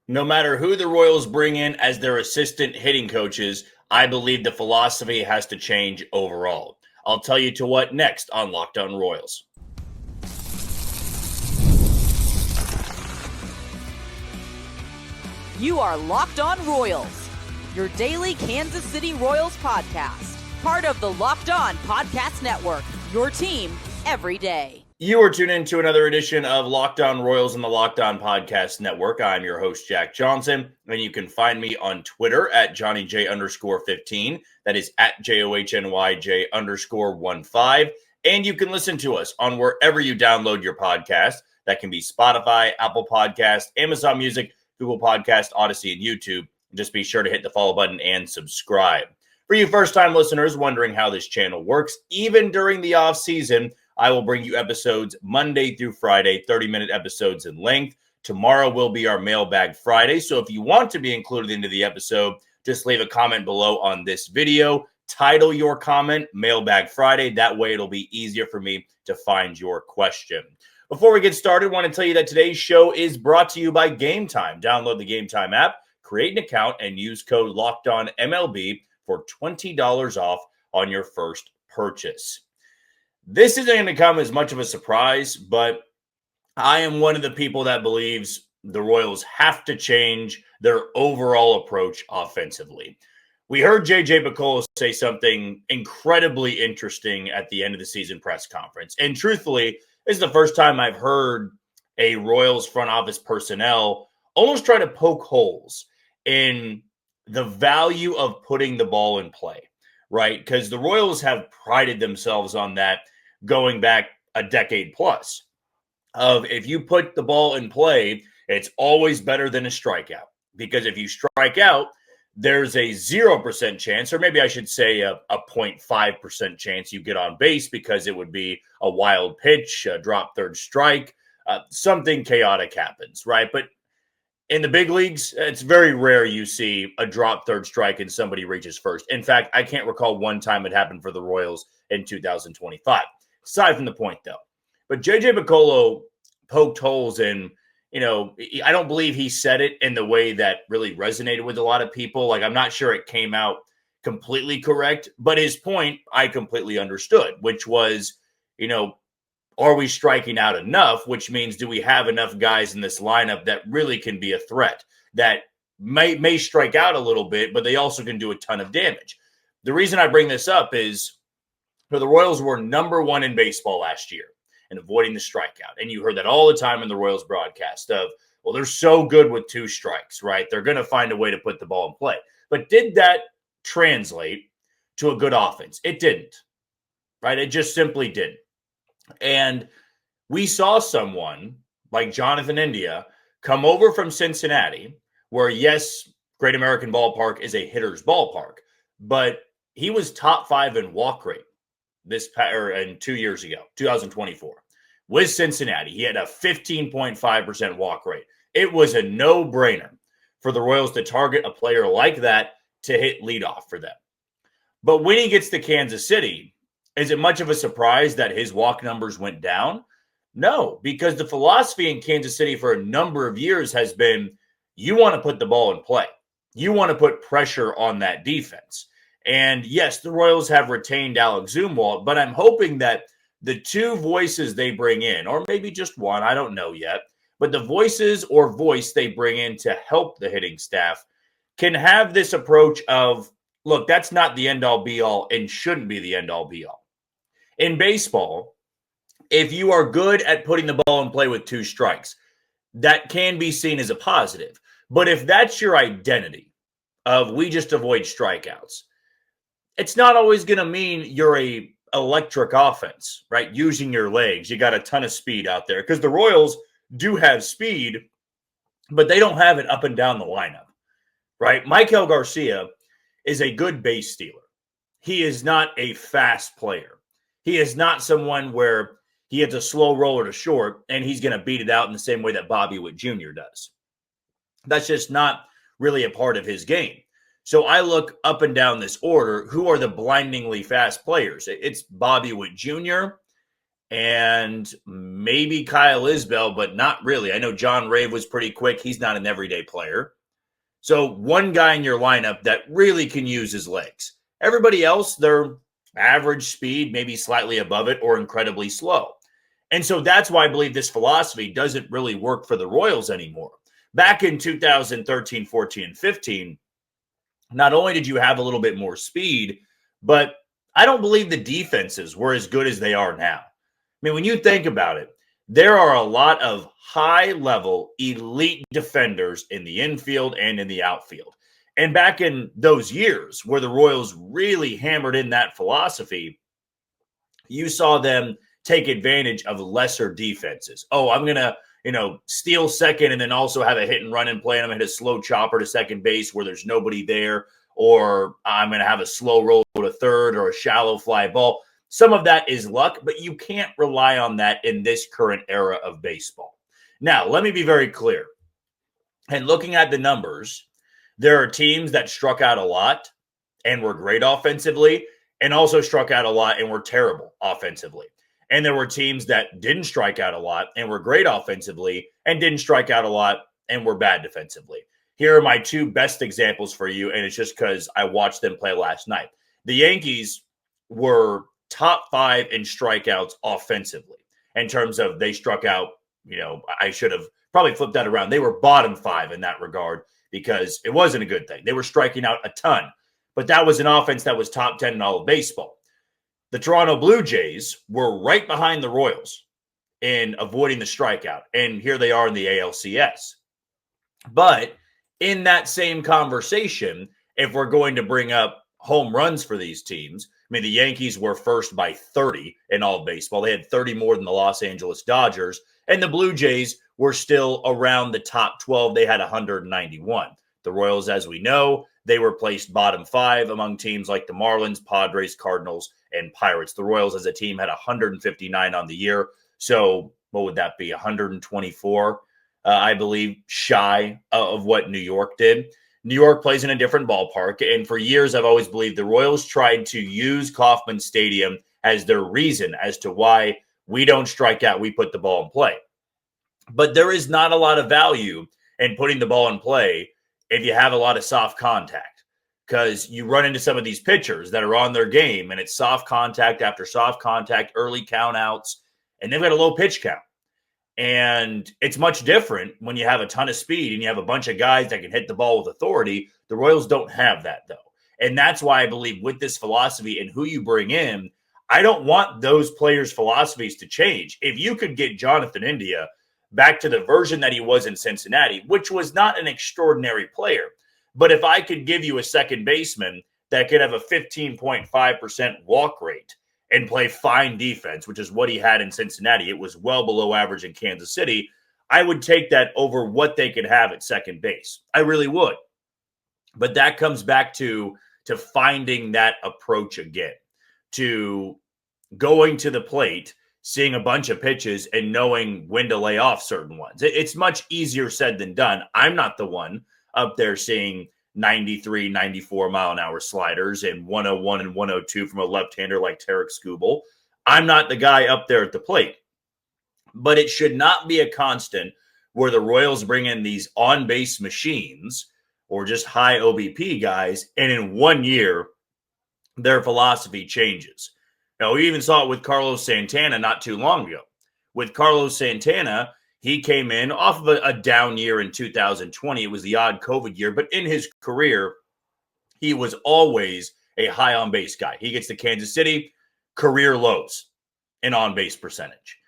No matter who the Royals bring in as their assistant hitting coaches, I believe the philosophy has to change overall. I'll tell you to what next on Locked On Royals. You are Locked On Royals, your daily Kansas City Royals podcast. Part of the Locked On Podcast Network, your team every day. You are tuned in to another edition of Locked On Royals on the Locked On Podcast Network. I'm your host, Jack Johnson, and you can find me on Twitter at JohnnyJ_15. That is at JOHNYJ_15. And you can listen to us on wherever you download your podcast. That can be Spotify, Apple Podcast, Amazon Music, Google Podcast, Odyssey, and YouTube. Just be sure to hit the follow button and subscribe. For you first-time listeners wondering how this channel works, even during the off-season, I will bring you episodes Monday through Friday, 30-minute episodes in length. Tomorrow will be our Mailbag Friday, so if you want to be included into the episode, just leave a comment below on this video. Title your comment Mailbag Friday. That way it'll be easier for me to find your question. Before we get started, I want to tell you that today's show is brought to you by Gametime. Download the Gametime app, create an account, and use code LOCKEDONMLB for $20 off on your first purchase. This isn't going to come as much of a surprise, but I am one of the people that believes the Royals have to change their overall approach offensively. We heard J.J. Picollo say something incredibly interesting at the end of the season press conference. And truthfully, this is the first time I've heard a Royals front office personnel almost try to poke holes in the value of putting the ball in play, right? Because the Royals have prided themselves on that going back a decade plus of if you put the ball in play, it's always better than a strikeout. Because if you strike out, there's a 0% chance, or maybe I should say a 0.5% chance you get on base because it would be a wild pitch, a drop third strike, something chaotic happens, right? But in the big leagues, it's very rare you see a drop third strike and somebody reaches first. In fact, I can't recall one time it happened for the Royals in 2025. Aside from the point, though. But J.J. Picollo poked holes in, I don't believe he said it in the way that really resonated with a lot of people. Like, I'm not sure it came out completely correct. But his point, I completely understood, which was, are we striking out enough? Which means, do we have enough guys in this lineup that really can be a threat, that may strike out a little bit, but they also can do a ton of damage? The reason I bring this up is, the Royals were number one in baseball last year in avoiding the strikeout. And you heard that all the time in the Royals broadcast of, well, they're so good with two strikes, right? They're going to find a way to put the ball in play. But did that translate to a good offense? It didn't, right? It just simply didn't. And we saw someone like Jonathan India come over from Cincinnati, where, yes, Great American Ballpark is a hitter's ballpark, but he was top 5 in walk rate in 2 years ago, 2024, with Cincinnati. He had a 15.5% walk rate. It was a no-brainer for the Royals to target a player like that to hit leadoff for them. But when he gets to Kansas City, is it much of a surprise that his walk numbers went down? No, because the philosophy in Kansas City for a number of years has been, you want to put the ball in play. You want to put pressure on that defense. And yes, the Royals have retained Alex Zumwalt, but I'm hoping that the two voices they bring in, or maybe just one, I don't know yet, but the voices or voice they bring in to help the hitting staff can have this approach of, look, that's not the end-all be-all and shouldn't be the end-all be-all. In baseball, if you are good at putting the ball in play with two strikes, that can be seen as a positive. But if that's your identity of we just avoid strikeouts, it's not always going to mean you're a electric offense, right? Using your legs. You got a ton of speed out there because the Royals do have speed, but they don't have it up and down the lineup, right? Michael Garcia is a good base stealer. He is not a fast player. He is not someone where he hits a slow roller to short and he's going to beat it out in the same way that Bobby Witt Jr. does. That's just not really a part of his game. So I look up and down this order. Who are the blindingly fast players? It's Bobby Witt Jr. and maybe Kyle Isbell, but not really. I know John Rave was pretty quick. He's not an everyday player. So one guy in your lineup that really can use his legs. Everybody else, they're average speed, maybe slightly above it, or incredibly slow. And so that's why I believe this philosophy doesn't really work for the Royals anymore. Back in 2013, 14, and 15, not only did you have a little bit more speed, but I don't believe the defenses were as good as they are now. I mean, when you think about it, there are a lot of high-level elite defenders in the infield and in the outfield. And back in those years where the Royals really hammered in that philosophy, you saw them take advantage of lesser defenses. Oh, I'm going to, steal second and then also have a hit and run and play. And I'm going to hit a slow chopper to second base where there's nobody there. Or I'm going to have a slow roll to third or a shallow fly ball. Some of that is luck, but you can't rely on that in this current era of baseball. Now, let me be very clear. And looking at the numbers, there are teams that struck out a lot and were great offensively, and also struck out a lot and were terrible offensively. And there were teams that didn't strike out a lot and were great offensively and didn't strike out a lot and were bad defensively. Here are my two best examples for you, and it's just because I watched them play last night. The Yankees were top 5 in strikeouts offensively in terms of they struck out, I should have probably flipped that around. They were bottom 5 in that regard because it wasn't a good thing. They were striking out a ton, but that was an offense that was top 10 in all of baseball. The Toronto Blue Jays were right behind the Royals in avoiding the strikeout, and here they are in the ALCS. But in that same conversation, if we're going to bring up home runs for these teams, I mean, the Yankees were first by 30 in all of baseball. They had 30 more than the Los Angeles Dodgers, and the Blue Jays were still around the top 12. They had 191. The Royals, as we know, they were placed bottom 5 among teams like the Marlins, Padres, Cardinals, and Pirates. The Royals as a team had 159 on the year. So what would that be? 124, I believe, shy of what New York did. New York plays in a different ballpark. And for years, I've always believed the Royals tried to use Kauffman Stadium as their reason as to why we don't strike out, we put the ball in play. But there is not a lot of value in putting the ball in play if you have a lot of soft contact, because you run into some of these pitchers that are on their game and it's soft contact after soft contact, early count outs, and they've got a low pitch count. And it's much different when you have a ton of speed and you have a bunch of guys that can hit the ball with authority. The Royals don't have that, though. And that's why I believe with this philosophy and who you bring in, I don't want those players' philosophies to change. If you could get Jonathan India back to the version that he was in Cincinnati, which was not an extraordinary player, but if I could give you a second baseman that could have a 15.5% walk rate and play fine defense, which is what he had in Cincinnati, it was well below average in Kansas City, I would take that over what they could have at second base. I really would. But that comes back to finding that approach again, to going to the plate, seeing a bunch of pitches and knowing when to lay off certain ones. It's much easier said than done. I'm not the one up there seeing 93, 94 mile an hour sliders and 101 and 102 from a left-hander like Tarek Skubal. I'm not the guy up there at the plate. But it should not be a constant where the Royals bring in these on-base machines or just high OBP guys, and in 1 year, their philosophy changes. Now, we even saw it with Carlos Santana not too long ago. With Carlos Santana, he came in off of a down year in 2020. It was the odd COVID year, but in his career, he was always a high on-base guy. He gets to Kansas City, career lows in on-base percentage.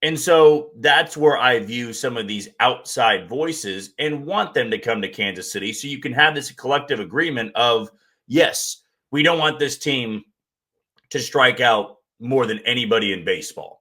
And so that's where I view some of these outside voices and want them to come to Kansas City so you can have this collective agreement of, yes, we don't want this team to strike out more than anybody in baseball.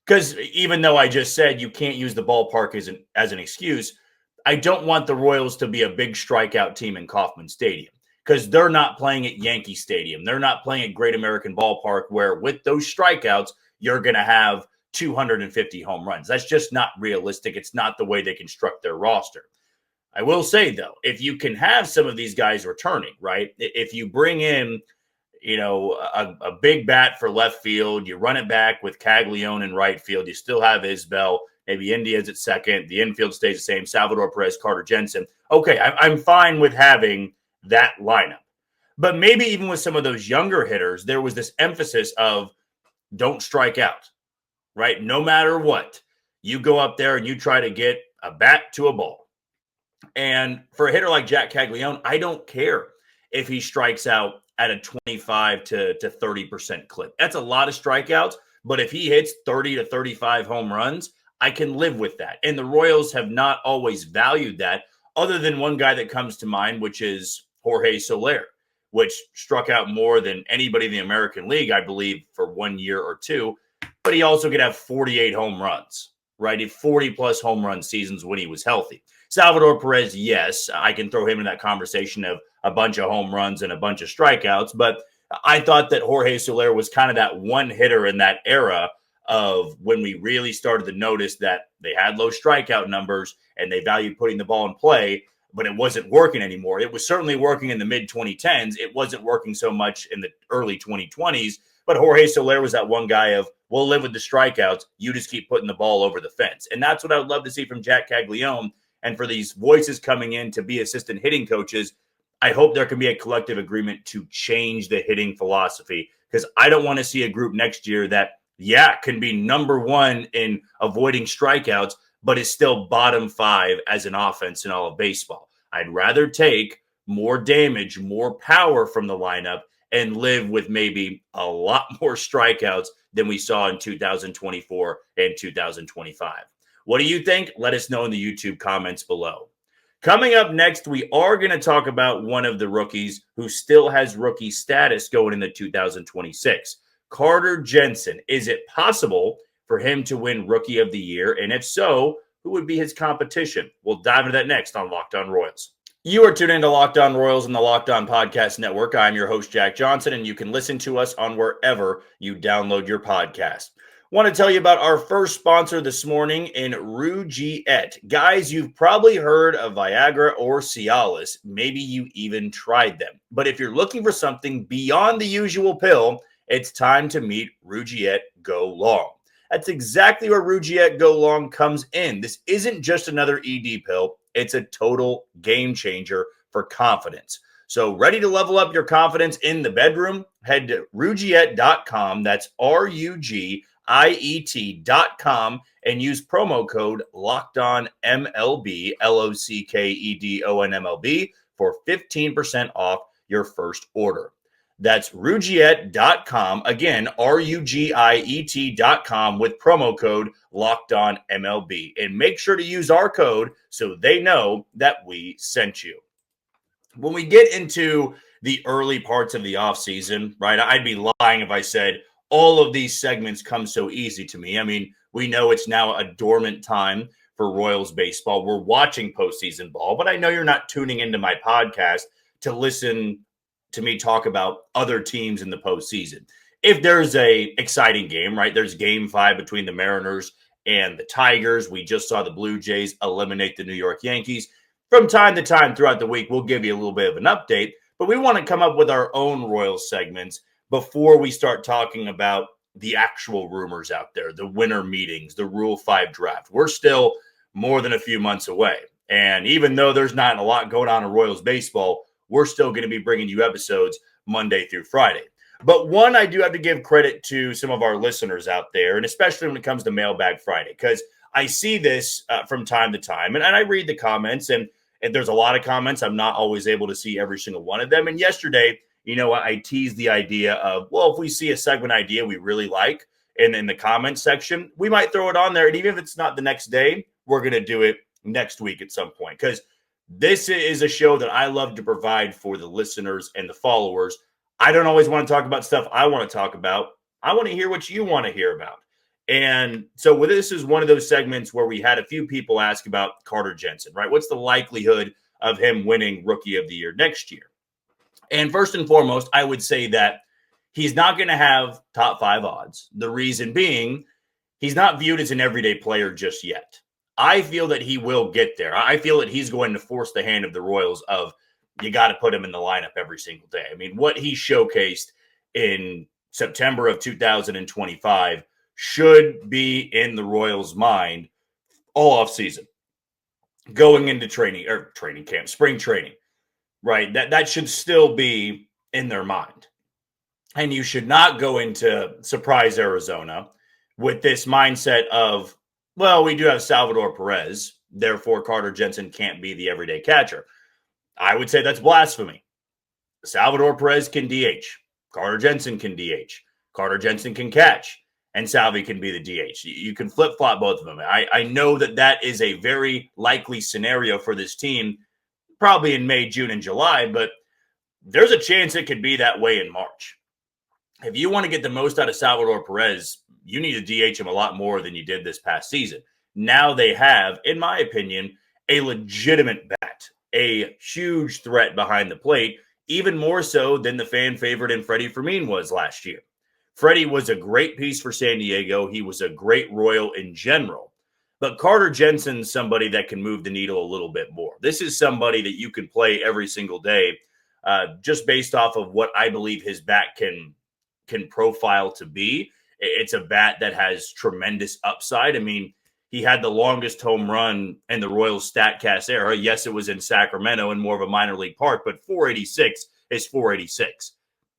Because even though I just said you can't use the ballpark as an excuse, I don't want the Royals to be a big strikeout team in Kauffman Stadium, because they're not playing at Yankee Stadium. They're not playing at Great American Ballpark, where with those strikeouts, you're going to have 250 home runs. That's just not realistic. It's not the way they construct their roster. I will say, though, if you can have some of these guys returning, right? If you bring in a big bat for left field. You run it back with Caglione in right field. You still have Isbell, maybe Indiaz at second. The infield stays the same. Salvador Perez, Carter Jensen. Okay, I'm fine with having that lineup. But maybe even with some of those younger hitters, there was this emphasis of don't strike out, right? No matter what, you go up there and you try to get a bat to a ball. And for a hitter like Jack Caglione, I don't care if he strikes out at a 25 to 30% clip. That's a lot of strikeouts, but if he hits 30 to 35 home runs, I can live with that. And the Royals have not always valued that, other than one guy that comes to mind, which is Jorge Soler, which struck out more than anybody in the American League, I believe, for 1 year or two. But he also could have 48 home runs, right? 40-plus home run seasons when he was healthy. Salvador Perez, yes, I can throw him in that conversation of a bunch of home runs and a bunch of strikeouts. But I thought that Jorge Soler was kind of that one hitter in that era of when we really started to notice that they had low strikeout numbers and they valued putting the ball in play, but it wasn't working anymore. It was certainly working in the mid-2010s. It wasn't working so much in the early 2020s. But Jorge Soler was that one guy of, we'll live with the strikeouts. You just keep putting the ball over the fence. And that's what I would love to see from Jack Caglione. And for these voices coming in to be assistant hitting coaches, I hope there can be a collective agreement to change the hitting philosophy, because I don't want to see a group next year that, can be number one in avoiding strikeouts, but is still bottom 5 as an offense in all of baseball. I'd rather take more damage, more power from the lineup, and live with maybe a lot more strikeouts than we saw in 2024 and 2025. What do you think? Let us know in the YouTube comments below. Coming up next, we are going to talk about one of the rookies who still has rookie status going into 2026. Carter Jensen. Is it possible for him to win Rookie of the Year? And if so, who would be his competition? We'll dive into that next on Locked On Royals. You are tuned into Locked On Royals and the Locked On Podcast Network. I'm your host, Jack Johnson, and you can listen to us on wherever you download your podcast. Want to tell you about our first sponsor this morning in Rugiet. Guys, you've probably heard of Viagra or Cialis. Maybe you even tried them. But if you're looking for something beyond the usual pill, it's time to meet Rugiet Go Long. That's exactly where Rugiet Go Long comes in. This isn't just another ED pill. It's a total game changer for confidence. So ready to level up your confidence in the bedroom? Head to Rugiet.com. That's RUGIET.com and use promo code LOCKEDONMLB, LOCKEDONMLB for 15% off your first order. That's Rugiet.com. Again, RUGIET.com with promo code LOCKEDONMLB. And make sure to use our code so they know that we sent you. When we get into the early parts of the offseason, right, I'd be lying if I said all of these segments come so easy to me. I mean, we know it's now a dormant time for Royals baseball. We're watching postseason ball, but I know you're not tuning into my podcast to listen to me talk about other teams in the postseason. If there's a exciting game, right, there's game 5 between the Mariners and the Tigers. We just saw the Blue Jays eliminate the New York Yankees. From time to time throughout the week, we'll give you a little bit of an update, but we want to come up with our own Royals segments before we start talking about the actual rumors out there, the winter meetings, the Rule 5 draft. We're still more than a few months away. And even though there's not a lot going on in Royals baseball, we're still going to be bringing you episodes Monday through Friday. But one, I do have to give credit to some of our listeners out there, and especially when it comes to Mailbag Friday, because I see this from time to time, and I read the comments, and there's a lot of comments. I'm not always able to see every single one of them. And yesterday, I teased the idea of, well, if we see a segment idea we really like, and in the comments section, we might throw it on there. And even if it's not the next day, we're going to do it next week at some point, because this is a show that I love to provide for the listeners and the followers. I don't always want to talk about stuff I want to talk about. I want to hear what you want to hear about. And so this is one of those segments where we had a few people ask about Carter Jensen, right? What's the likelihood of him winning Rookie of the Year next year? And first and foremost, I would say that he's not going to have top 5 odds. The reason being, he's not viewed as an everyday player just yet. I feel that he will get there. I feel that he's going to force the hand of the Royals of, you got to put him in the lineup every single day. I mean, what he showcased in September of 2025 should be in the Royals' mind all offseason, going into training camp, spring training, right? That should still be in their mind. And you should not go into surprise Arizona with this mindset of, well, we do have Salvador Perez, therefore Carter Jensen can't be the everyday catcher. I would say that's blasphemy. Salvador Perez can DH. Carter Jensen can DH. Carter Jensen can catch. And Salvi can be the DH. You can flip-flop both of them. I know that is a very likely scenario for this team, probably in May, June, and July, but there's a chance it could be that way in March. If you want to get the most out of Salvador Perez, you need to DH him a lot more than you did this past season. Now they have, in my opinion, a legitimate bat, a huge threat behind the plate, even more so than the fan favorite in Freddie Fermin was last year. Freddie was a great piece for San Diego. He was a great Royal in general. But Carter Jensen's somebody that can move the needle a little bit more. This is somebody that you can play every single day just based off of what I believe his bat can profile to be. It's a bat that has tremendous upside. I mean, he had the longest home run in the Royals StatCast era. Yes, it was in Sacramento in more of a minor league park, but 486 is 486.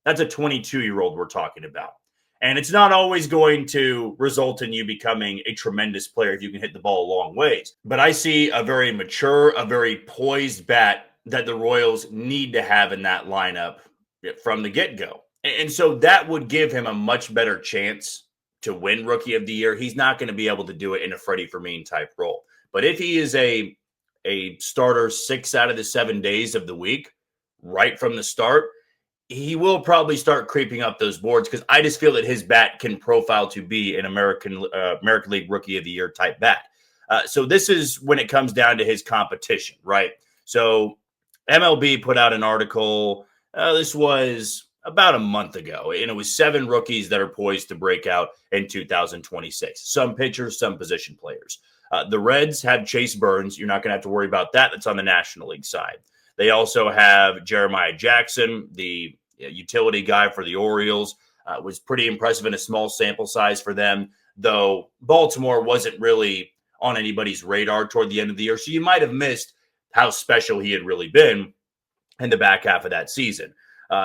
That's a 22-year-old we're talking about. And it's not always going to result in you becoming a tremendous player if you can hit the ball a long ways. But I see a very mature, a very poised bat that the Royals need to have in that lineup from the get-go. And so that would give him a much better chance to win Rookie of the Year. He's not going to be able to do it in a Freddie Fermin type role. But if he is a starter 6 out of the 7 days of the week, right from the start, he will probably start creeping up those boards because I just feel that his bat can profile to be an American League Rookie of the Year type bat. So this is when it comes down to his competition, right? So MLB put out an article. This was about a month ago, and it was 7 rookies that are poised to break out in 2026. Some pitchers, some position players. The Reds have Chase Burns. You're not going to have to worry about that. That's on the National League side. They also have Jeremiah Jackson, the utility guy for the Orioles. Was pretty impressive in a small sample size for them, though Baltimore wasn't really on anybody's radar toward the end of the year. So you might have missed how special he had really been in the back half of that season.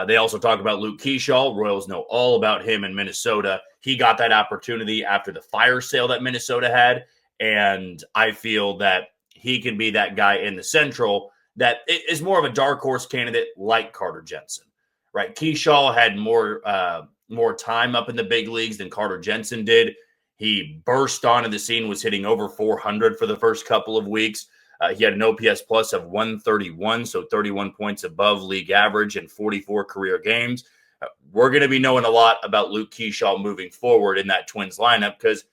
They also talk about Luke Keyshaw. Royals know all about him in Minnesota. He got that opportunity after the fire sale that Minnesota had, and I feel that he can be that guy in the Central that is more of a dark horse candidate like Carter Jensen, right? Keyshaw had more time up in the big leagues than Carter Jensen did. He burst onto the scene, was hitting over 400 for the first couple of weeks. He had an OPS plus of 131, so 31 points above league average in 44 career games. We're going to be knowing a lot about Luke Keyshaw moving forward in that Twins lineup because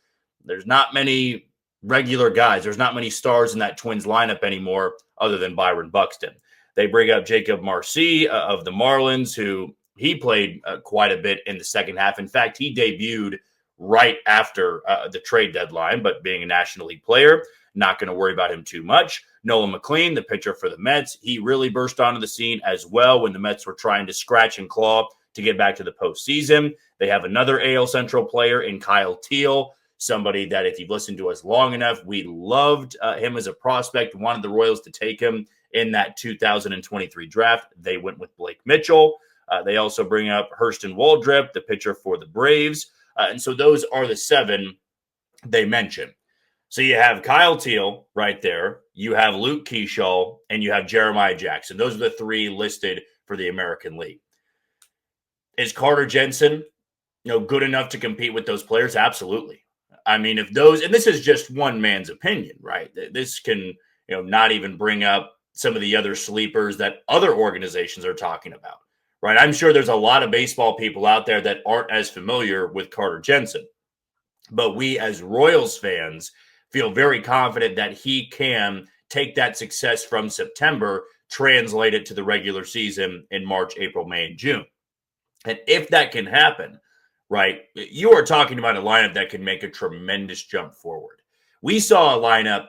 there's not many regular guys. There's not many stars in that Twins lineup anymore other than Byron Buxton. They bring up Jacob Marcy of the Marlins, who he played quite a bit in the second half. In fact, he debuted right after the trade deadline, but being a National League player, not going to worry about him too much. Nolan McLean, the pitcher for the Mets, he really burst onto the scene as well when the Mets were trying to scratch and claw to get back to the postseason. They have another AL Central player in Kyle Teal, somebody that if you've listened to us long enough, we loved him as a prospect, wanted the Royals to take him in that 2023 draft. They went with Blake Mitchell. They also bring up Hurston Waldrep, the pitcher for the Braves. And so those are the 7 they mention. So you have Kyle Teal right there. You have Luke Keyshaw, and you have Jeremiah Jackson. Those are the 3 listed for the American League. Is Carter Jensen, good enough to compete with those players? Absolutely. I mean, if those, and this is just one man's opinion, right? This can, not even bring up some of the other sleepers that other organizations are talking about, right? I'm sure there's a lot of baseball people out there that aren't as familiar with Carter Jensen, but we as Royals fans feel very confident that he can take that success from September, translate it to the regular season in March, April, May, and June. And if that can happen, right, you are talking about a lineup that can make a tremendous jump forward. We saw a lineup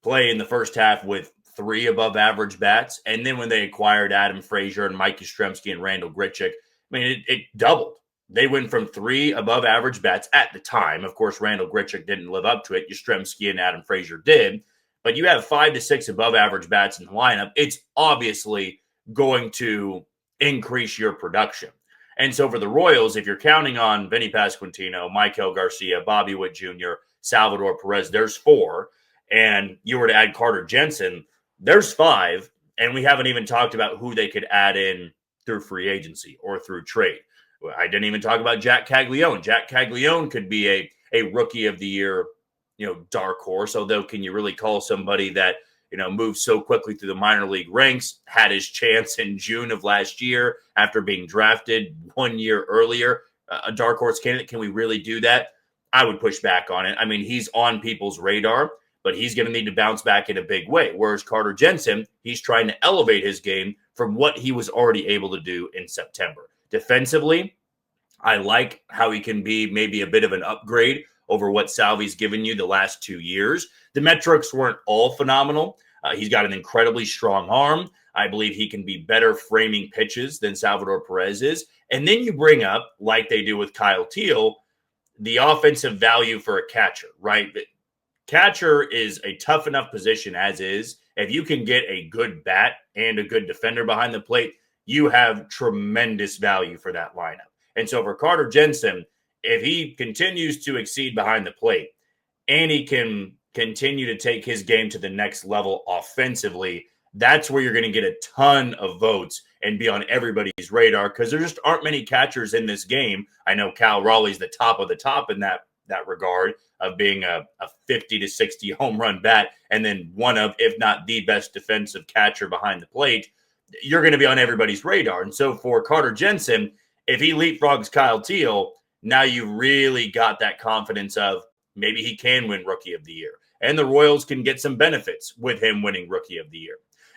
play in the first half with 3 above average bats. And then when they acquired Adam Frazier and Mike Yastrzemski and Randall Grichuk, I mean, it doubled. They went from 3 above average bats at the time. Of course, Randall Grichuk didn't live up to it. Yastrzemski and Adam Frazier did. But you have 5 to 6 above average bats in the lineup. It's obviously going to increase your production. And so for the Royals, if you're counting on Vinny Pasquantino, Michael Garcia, Bobby Witt Jr., Salvador Perez, there's 4. And you were to add Carter Jensen, there's 5. And we haven't even talked about who they could add in through free agency or through trade. I didn't even talk about Jack Caglione. Jack Caglione could be a rookie of the year, dark horse. Although, can you really call somebody that, moved so quickly through the minor league ranks, had his chance in June of last year after being drafted 1 year earlier, a dark horse candidate? Can we really do that? I would push back on it. I mean, he's on people's radar, but he's going to need to bounce back in a big way. Whereas Carter Jensen, he's trying to elevate his game from what he was already able to do in September. Defensively, I like how he can be maybe a bit of an upgrade over what Salvi's given you the last 2 years. The metrics weren't all phenomenal. He's got an incredibly strong arm. I believe he can be better framing pitches than Salvador Perez is. And then you bring up, like they do with Kyle Teal, the offensive value for a catcher, right? Catcher is a tough enough position as is. If you can get a good bat and a good defender behind the plate, you have tremendous value for that lineup. And so for Carter Jensen, if he continues to exceed behind the plate and he can continue to take his game to the next level offensively, that's where you're going to get a ton of votes and be on everybody's radar, because there just aren't many catchers in this game. I know Cal Raleigh's the top of the top in that regard of being a 50 to 60 home run bat and then one of, if not the best defensive catcher behind the plate. You're going to be on everybody's radar. And so for Carter Jensen, if he leapfrogs Kyle Teal, now you really got that confidence of maybe he can win Rookie of the Year. And the Royals can get some benefits with him winning Rookie of the Year.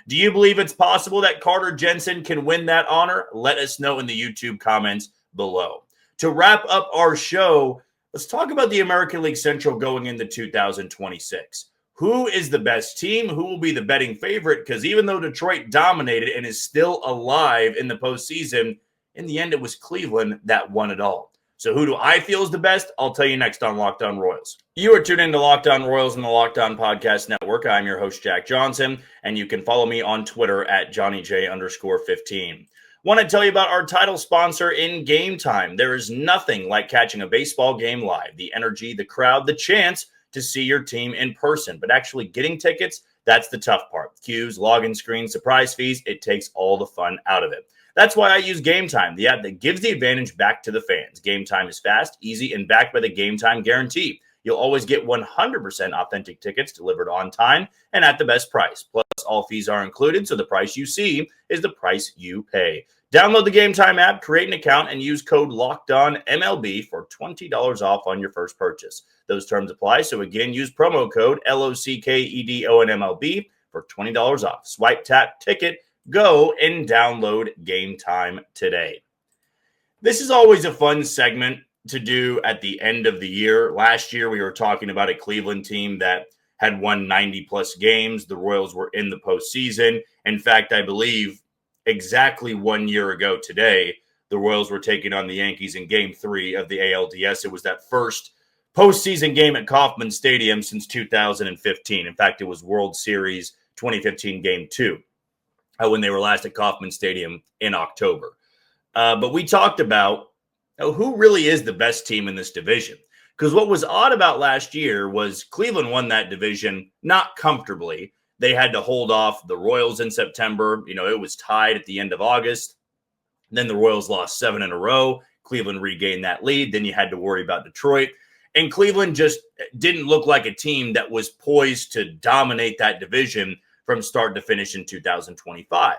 Do you believe it's possible that Carter Jensen can win that honor? Let us know in the YouTube comments below. To wrap up our show, let's talk about the American League Central going into 2026. Who is the best team? Who will be the betting favorite? Because even though Detroit dominated and is still alive in the postseason, in the end, it was Cleveland that won it all. So who do I feel is the best? I'll tell you next on Locked On Royals. You are tuned into Locked On Royals and the Locked On Podcast Network. I'm your host, Jack Johnson, and you can follow me on Twitter at JohnnyJ_15. Want to tell you about our title sponsor in Gametime. There is nothing like catching a baseball game live. The energy, the crowd, the chance to see your team in person. But actually getting tickets, that's the tough part. Queues, login screens, surprise fees, it takes all the fun out of it. That's why I use Gametime, the app that gives the advantage back to the fans. Gametime is fast, easy, and backed by the Gametime guarantee. You'll always get 100% authentic tickets delivered on time and at the best price. Plus, all fees are included, so the price you see is the price you pay. Download the Gametime app, create an account, and use code LOCKEDONMLB for $20 off on your first purchase. Those terms apply, so again, use promo code LOCKEDONMLB for $20 off. Swipe, tap, ticket, go and download Gametime today. This is always a fun segment to do at the end of the year. Last year, we were talking about a Cleveland team that had won 90-plus games. The Royals were in the postseason. In fact, I believe exactly 1 year ago today, the Royals were taking on the Yankees in Game 3 of the ALDS. It was that first postseason game at Kauffman Stadium since 2015. In fact, it was World Series 2015 Game 2. When they were last at Kauffman Stadium in October. But we talked about who really is the best team in this division. Because what was odd about last year was Cleveland won that division not comfortably. They had to hold off the Royals in September. It was tied at the end of August. Then the Royals lost 7 in a row. Cleveland regained that lead. Then you had to worry about Detroit. And Cleveland just didn't look like a team that was poised to dominate that division from start to finish in 2025.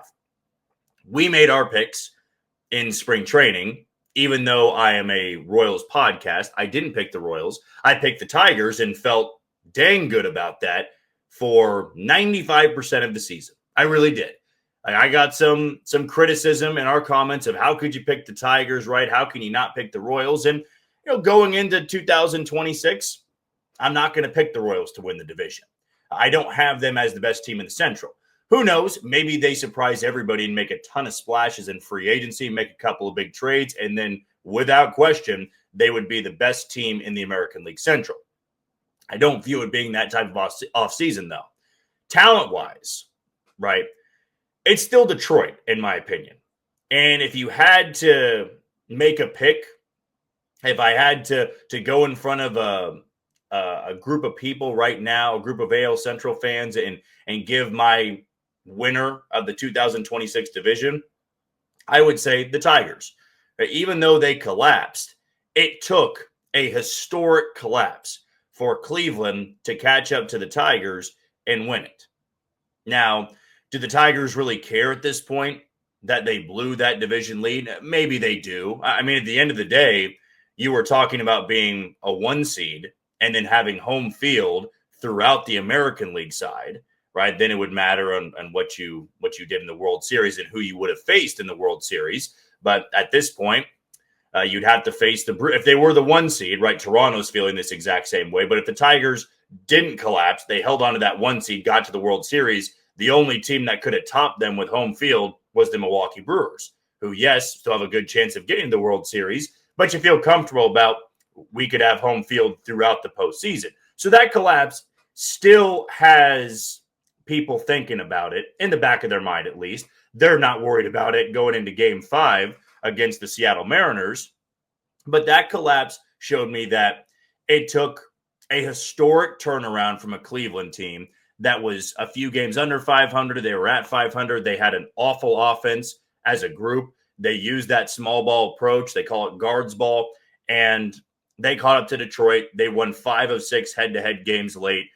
We made our picks in spring training. Even though I am a Royals podcast, I didn't pick the Royals. I picked the Tigers and felt dang good about that for 95% of the season. I really did. I got some criticism in our comments of how could you pick the Tigers, right? How can you not pick the Royals? And going into 2026, I'm not going to pick the Royals to win the division. I don't have them as the best team in the Central. Who knows? Maybe they surprise everybody and make a ton of splashes in free agency, make a couple of big trades, and then without question, they would be the best team in the American League Central. I don't view it being that type of offseason, though. Talent-wise, right, it's still Detroit, in my opinion. And if you had to make a pick, if I had to go in front of a group of people right now, a group of AL Central fans, and give my winner of the 2026 division, I would say the Tigers. Even though they collapsed, it took a historic collapse for Cleveland to catch up to the Tigers and win it. Now, do the Tigers really care at this point that they blew that division lead? Maybe they do. I mean, at the end of the day, you were talking about being a 1 seed and then having home field throughout the American League side, right? Then it would matter on what you did in the World Series and who you would have faced in the World Series. But at this point, you'd have to face if they were the 1 seed, right? Toronto's feeling this exact same way. But if the Tigers didn't collapse, they held on to that 1 seed, got to the World Series, the only team that could have topped them with home field was the Milwaukee Brewers, who, yes, still have a good chance of getting the World Series, but you feel comfortable about we could have home field throughout the postseason. So that collapse still has people thinking about it in the back of their mind, at least. They're not worried about it going into Game 5 against the Seattle Mariners. But that collapse showed me that it took a historic turnaround from a Cleveland team that was a few games under 500. They were at 500. They had an awful offense as a group. They used that small ball approach. They call it guards ball. And they caught up to Detroit. They won 5 of 6 head-to-head games late,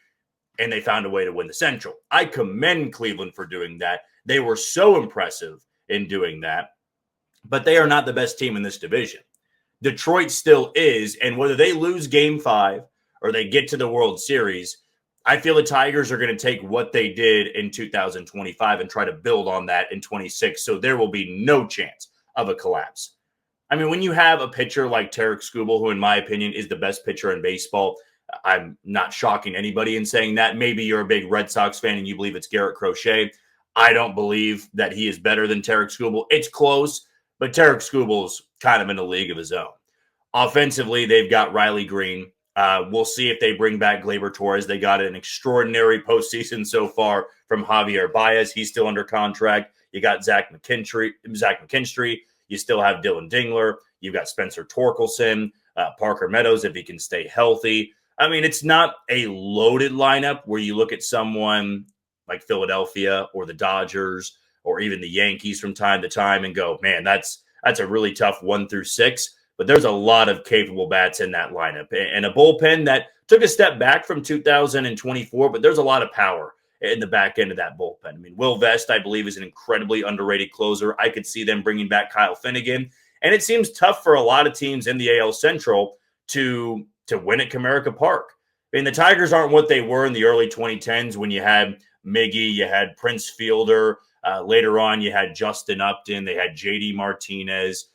and they found a way to win the Central. I commend Cleveland for doing that. They were so impressive in doing that. But they are not the best team in this division. Detroit still is, and whether they lose Game 5 or they get to the World Series, I feel the Tigers are going to take what they did in 2025 and try to build on that in 26, so there will be no chance of a collapse. I mean, when you have a pitcher like Tarek Skubal, who in my opinion is the best pitcher in baseball, I'm not shocking anybody in saying that. Maybe you're a big Red Sox fan and you believe it's Garrett Crochet. I don't believe that he is better than Tarek Skubal. It's close, but Tarek Skubal's kind of in a league of his own. Offensively, they've got Riley Green. We'll see if they bring back Gleyber Torres. They got an extraordinary postseason so far from Javier Baez. He's still under contract. You got Zach McKinstry. You still have Dylan Dingler. You've got Spencer Torkelson, Parker Meadows, if he can stay healthy. I mean, it's not a loaded lineup where you look at someone like Philadelphia or the Dodgers or even the Yankees from time to time and go, man, that's a really tough 1 through 6. But there's a lot of capable bats in that lineup and a bullpen that took a step back from 2024, but there's a lot of power in the back end of that bullpen. I mean, Will Vest, I believe, is an incredibly underrated closer. I could see them bringing back Kyle Finnegan. And it seems tough for a lot of teams in the AL Central to win at Comerica Park. I mean, the Tigers aren't what they were in the early 2010s when you had Miggy, you had Prince Fielder. Later on, you had Justin Upton. They had J.D. Martinez,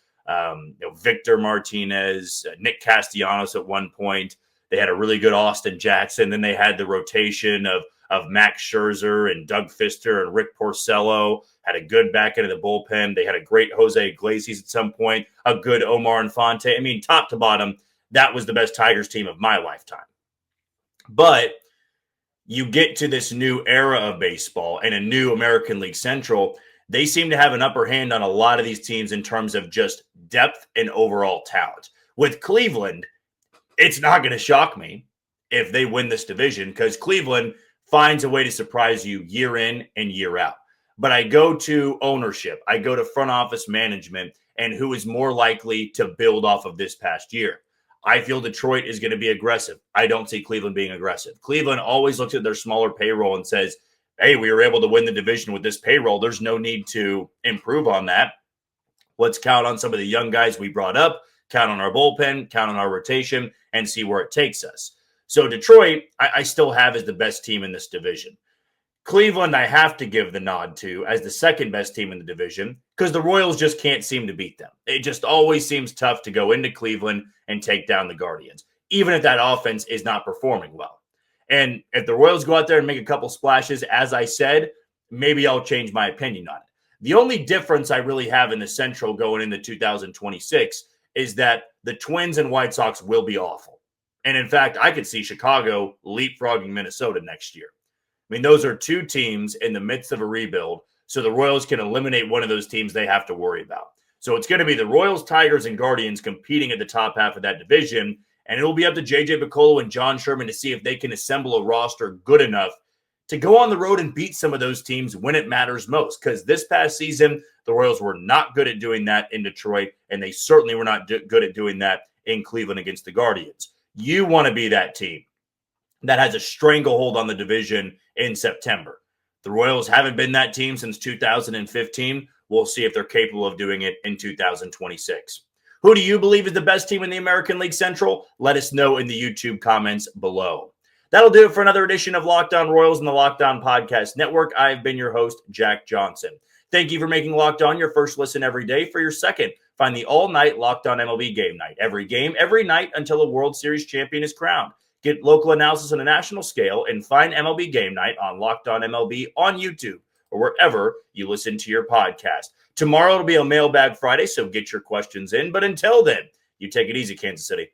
Victor Martinez, Nick Castellanos at one point. They had a really good Austin Jackson. Then they had the rotation of Max Scherzer and Doug Fister and Rick Porcello. Had a good back end of the bullpen. They had a great Jose Iglesias at some point, a good Omar Infante. I mean, top to bottom, that was the best Tigers team of my lifetime. But you get to this new era of baseball and a new American League Central, they seem to have an upper hand on a lot of these teams in terms of just depth and overall talent. With Cleveland, it's not going to shock me if they win this division because Cleveland finds a way to surprise you year in and year out. But I go to ownership, I go to front office management, and who is more likely to build off of this past year. I feel Detroit is going to be aggressive. I don't see Cleveland being aggressive. Cleveland always looks at their smaller payroll and says, hey, we were able to win the division with this payroll. There's no need to improve on that. Let's count on some of the young guys we brought up, count on our bullpen, count on our rotation, and see where it takes us. So Detroit, I still have as the best team in this division. Cleveland, I have to give the nod to as the second best team in the division because the Royals just can't seem to beat them. It just always seems tough to go into Cleveland and take down the Guardians, even if that offense is not performing well. And if the Royals go out there and make a couple splashes, as I said, maybe I'll change my opinion on it. The only difference I really have in the Central going into 2026 is that the Twins and White Sox will be awful. And in fact, I could see Chicago leapfrogging Minnesota next year. I mean, those are two teams in the midst of a rebuild, so the Royals can eliminate one of those teams they have to worry about. So it's going to be the Royals, Tigers, and Guardians competing at the top half of that division, and it will be up to J.J. Picollo and John Sherman to see if they can assemble a roster good enough to go on the road and beat some of those teams when it matters most. Because this past season, the Royals were not good at doing that in Detroit, and they certainly were not good at doing that in Cleveland against the Guardians. You want to be that team that has a stranglehold on the division in September. The Royals haven't been that team since 2015. We'll see if they're capable of doing it in 2026. Who do you believe is the best team in the American League Central? Let us know in the YouTube comments below. That'll do it for another edition of Locked On Royals and the Locked On Podcast Network. I've been your host, Jack Johnson. Thank you for making Locked On your first listen every day. For your second, find the all-night Locked On MLB Game Night. Every game, every night until a World Series champion is crowned. Get local analysis on a national scale and find MLB Game Night on Locked On MLB on YouTube or wherever you listen to your podcast. Tomorrow it'll be a Mailbag Friday, so get your questions in. But until then, you take it easy, Kansas City.